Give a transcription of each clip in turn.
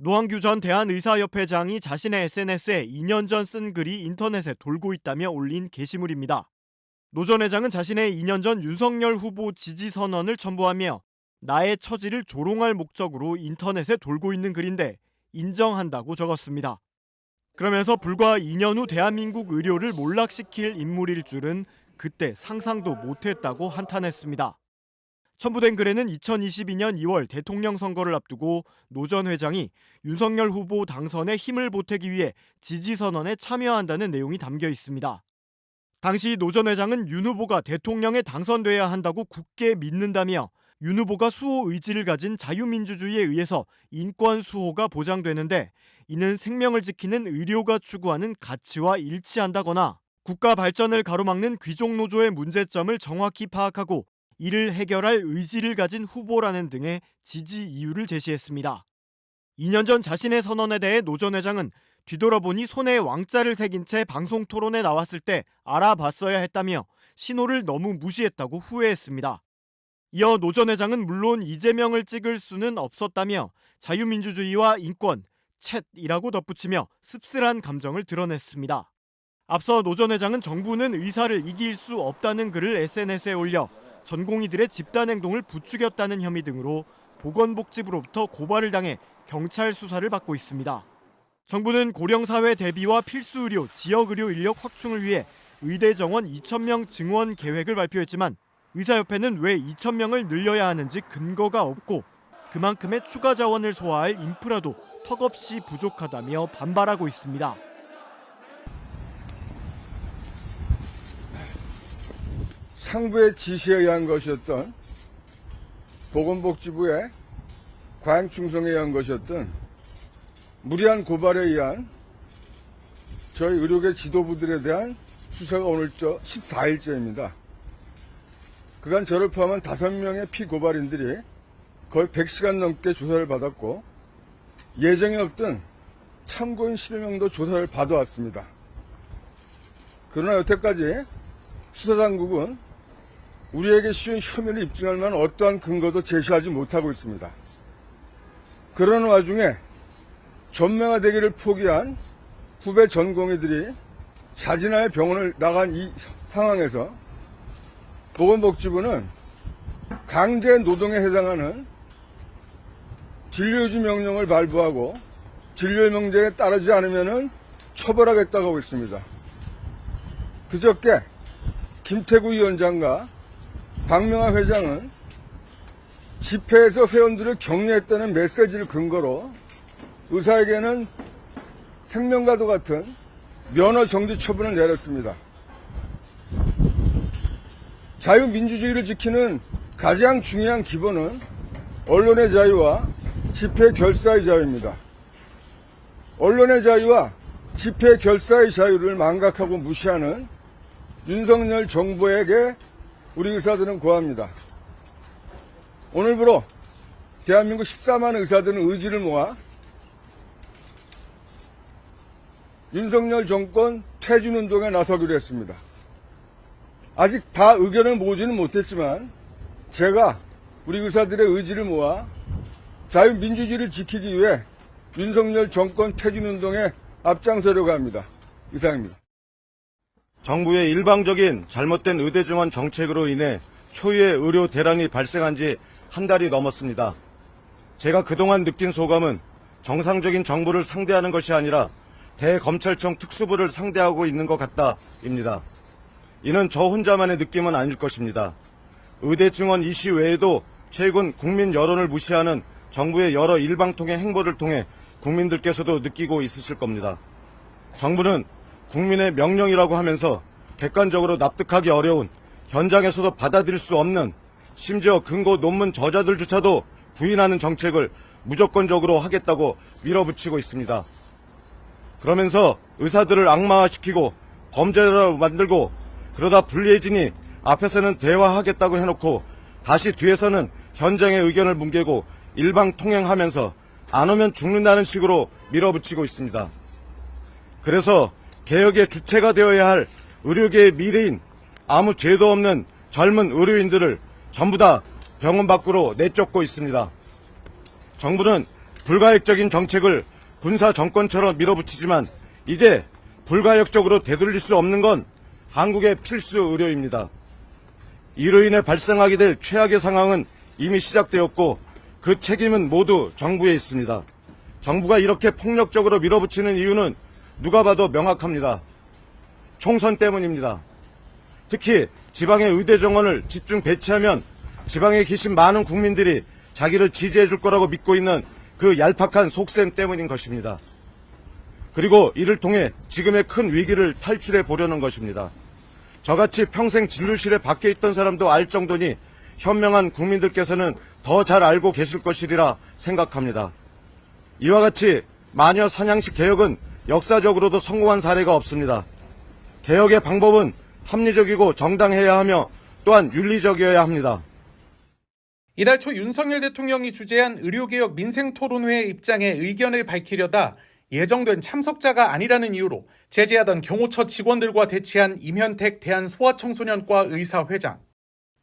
노한규 전 대한의사협회장이 자신의 SNS에 2년 전 쓴 글이 인터넷에 돌고 있다며 올린 게시물입니다. 노 전 회장은 자신의 2년 전 윤석열 후보 지지 선언을 첨부하며 나의 처지를 조롱할 목적으로 인터넷에 돌고 있는 글인데 인정한다고 적었습니다. 그러면서 불과 2년 후 대한민국 의료를 몰락시킬 인물일 줄은 그때 상상도 못했다고 한탄했습니다. 첨부된 글에는 2022년 2월 대통령 선거를 앞두고 노 전 회장이 윤석열 후보 당선에 힘을 보태기 위해 지지선언에 참여한다는 내용이 담겨 있습니다. 당시 노 전 회장은 윤 후보가 대통령에 당선돼야 한다고 굳게 믿는다며 윤 후보가 수호 의지를 가진 자유민주주의에 의해서 인권 수호가 보장되는데 이는 생명을 지키는 의료가 추구하는 가치와 일치한다거나 국가 발전을 가로막는 귀족 노조의 문제점을 정확히 파악하고 이를 해결할 의지를 가진 후보라는 등의 지지 이유를 제시했습니다. 2년 전 자신의 선언에 대해 노 전 회장은 뒤돌아보니 손에 왕자를 새긴 채 방송 토론에 나왔을 때 알아봤어야 했다며 신호를 너무 무시했다고 후회했습니다. 이어 노 전 회장은 물론 이재명을 찍을 수는 없었다며 자유민주주의와 인권, 챗이라고 덧붙이며 씁쓸한 감정을 드러냈습니다. 앞서 노 전 회장은 정부는 의사를 이길 수 없다는 글을 SNS에 올려 전공의들의 집단행동을 부추겼다는 혐의 등으로 보건복지부로부터 고발을 당해 경찰 수사를 받고 있습니다. 정부는 고령사회 대비와 필수의료, 지역의료 인력 확충을 위해 의대 정원 2,000명 증원 계획을 발표했지만 의사협회는 왜 2,000명을 늘려야 하는지 근거가 없고 그만큼의 추가 자원을 소화할 인프라도 턱없이 부족하다며 반발하고 있습니다. 상부의 지시에 의한 것이었던 보건복지부의 과잉 충성에 의한 것이었던 무리한 고발에 의한 저희 의료계 지도부들에 대한 수사가 오늘저 14일째입니다. 그간 저를 포함한 5명의 피고발인들이 거의 100시간 넘게 조사를 받았고 예정에 없던 참고인 11명도 조사를 받아왔습니다. 그러나 여태까지 수사당국은 우리에게 씌운 혐의를 입증할 만한 어떠한 근거도 제시하지 못하고 있습니다. 그러는 와중에 전명화되기를 포기한 후배 전공의들이 자진하여 병원을 나간 이 상황에서 보건복지부는 강제 노동에 해당하는 진료유지 명령을 발부하고 진료 명령에 따르지 않으면 처벌하겠다고 하고 있습니다. 그저께 김태구 위원장과 박명하 회장은 집회에서 회원들을 격려했다는 메시지를 근거로 의사에게는 생명과도 같은 면허 정지 처분을 내렸습니다. 자유민주주의를 지키는 가장 중요한 기본은 언론의 자유와 집회 결사의 자유입니다. 언론의 자유와 집회 결사의 자유를 망각하고 무시하는 윤석열 정부에게 우리 의사들은 고합니다. 오늘부로 대한민국 14만 의사들은 의지를 모아 윤석열 정권 퇴진운동에 나서기로 했습니다. 아직 다 의견을 모으지는 못했지만 제가 우리 의사들의 의지를 모아 자유민주주의를 지키기 위해 윤석열 정권 퇴진운동에 앞장서려고 합니다. 이상입니다. 정부의 일방적인 잘못된 의대 증원 정책으로 인해 초유의 의료 대란이 발생한 지 한 달이 넘었습니다. 제가 그동안 느낀 소감은 정상적인 정부를 상대하는 것이 아니라 대검찰청 특수부를 상대하고 있는 것 같다입니다. 이는 저 혼자만의 느낌은 아닐 것입니다. 의대 증원 이슈 외에도 최근 국민 여론을 무시하는 정부의 여러 일방통행 행보를 통해 국민들께서도 느끼고 있으실 겁니다. 정부는 국민의 명령이라고 하면서 객관적으로 납득하기 어려운, 현장에서도 받아들일 수 없는, 심지어 근거 논문 저자들조차도 부인하는 정책을 무조건적으로 하겠다고 밀어붙이고 있습니다. 그러면서 의사들을 악마화시키고 범죄자로 만들고 그러다 불리해지니 앞에서는 대화하겠다고 해놓고 다시 뒤에서는 현장의 의견을 뭉개고 일방통행하면서 안 오면 죽는다는 식으로 밀어붙이고 있습니다. 그래서 개혁의 주체가 되어야 할 의료계의 미래인 아무 죄도 없는 젊은 의료인들을 전부 다 병원 밖으로 내쫓고 있습니다. 정부는 불가역적인 정책을 군사 정권처럼 밀어붙이지만 이제 불가역적으로 되돌릴 수 없는 건 한국의 필수 의료입니다. 이로 인해 발생하게 될 최악의 상황은 이미 시작되었고 그 책임은 모두 정부에 있습니다. 정부가 이렇게 폭력적으로 밀어붙이는 이유는 누가 봐도 명확합니다. 총선 때문입니다. 특히 지방의 의대 정원을 집중 배치하면 지방에 계신 많은 국민들이 자기를 지지해 줄 거라고 믿고 있는 그 얄팍한 속셈 때문인 것입니다. 그리고 이를 통해 지금의 큰 위기를 탈출해 보려는 것입니다. 저같이 평생 진료실에 밖에 있던 사람도 알 정도니 현명한 국민들께서는 더 잘 알고 계실 것이리라 생각합니다. 이와 같이 마녀 사냥식 개혁은 역사적으로도 성공한 사례가 없습니다. 개혁의 방법은 합리적이고 정당해야 하며 또한 윤리적이어야 합니다. 이달 초 윤석열 대통령이 주재한 의료개혁 민생토론회 입장에 의견을 밝히려다 예정된 참석자가 아니라는 이유로 제재하던 경호처 직원들과 대치한 임현택 대한소아청소년과 의사회장.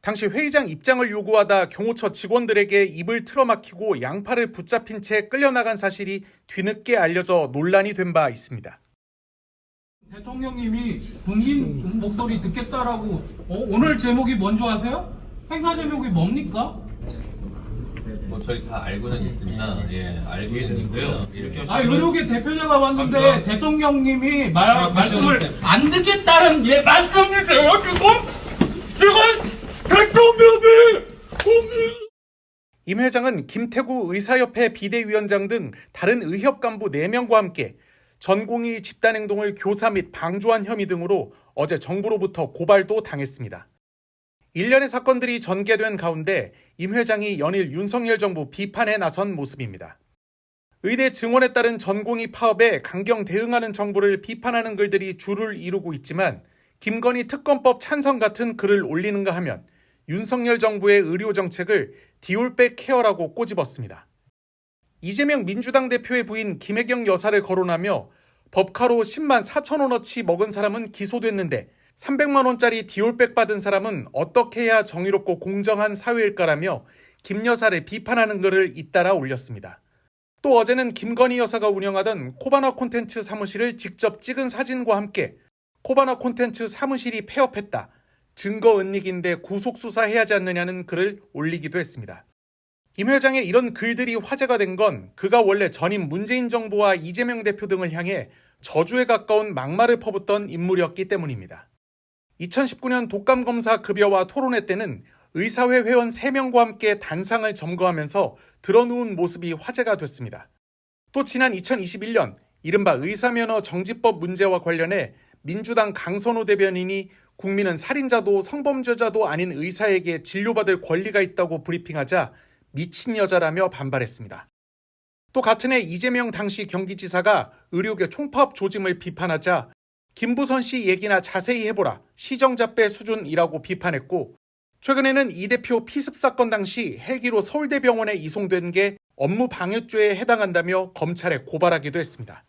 당시 회의장 입장을 요구하다 경호처 직원들에게 입을 틀어막히고 양팔을 붙잡힌 채 끌려나간 사실이 뒤늦게 알려져 논란이 된 바 있습니다. 대통령님이 국민 목소리 듣겠다라고 오늘 제목이 뭔지 아세요? 행사 제목이 뭡니까? 뭐 저희 다 알고는 있습니다. 예, 알고 있는데요. 이렇게 의료계 대표자가 왔는데 대통령님이 말씀을 안 듣겠다는 말씀이세요 지금 대통령이 임 회장은 김태구 의사협회 비대위원장 등 다른 의협 간부 4명과 함께 전공의 집단행동을 교사 및 방조한 혐의 등으로 어제 정부로부터 고발도 당했습니다. 일련의 사건들이 전개된 가운데 임 회장이 연일 윤석열 정부 비판에 나선 모습입니다. 의대 증원에 따른 전공의 파업에 강경 대응하는 정부를 비판하는 글들이 줄을 이루고 있지만 김건희 특검법 찬성 같은 글을 올리는가 하면 윤석열 정부의 의료 정책을 디올백 케어라고 꼬집었습니다. 이재명 민주당 대표의 부인 김혜경 여사를 거론하며 법카로 10만 4천 원어치 먹은 사람은 기소됐는데 300만 원짜리 디올백 받은 사람은 어떻게 해야 정의롭고 공정한 사회일까라며 김 여사를 비판하는 글을 잇따라 올렸습니다. 또 어제는 김건희 여사가 운영하던 코바나 콘텐츠 사무실을 직접 찍은 사진과 함께 코바나 콘텐츠 사무실이 폐업했다. 증거 은닉인데 구속수사해야 하지 않느냐는 글을 올리기도 했습니다. 임 회장의 이런 글들이 화제가 된 건 그가 원래 전임 문재인 정부와 이재명 대표 등을 향해 저주에 가까운 막말을 퍼붓던 인물이었기 때문입니다. 2019년 독감검사 급여와 토론회 때는 의사회 회원 3명과 함께 단상을 점거하면서 드러누운 모습이 화제가 됐습니다. 또 지난 2021년 이른바 의사면허 정지법 문제와 관련해 민주당 강선호 대변인이 국민은 살인자도 성범죄자도 아닌 의사에게 진료받을 권리가 있다고 브리핑하자 미친 여자라며 반발했습니다. 또 같은 해 이재명 당시 경기지사가 의료계 총파업 조짐을 비판하자 김부선 씨 얘기나 자세히 해보라, 시정잡배 수준이라고 비판했고 최근에는 이 대표 피습 사건 당시 헬기로 서울대병원에 이송된 게 업무 방해죄에 해당한다며 검찰에 고발하기도 했습니다.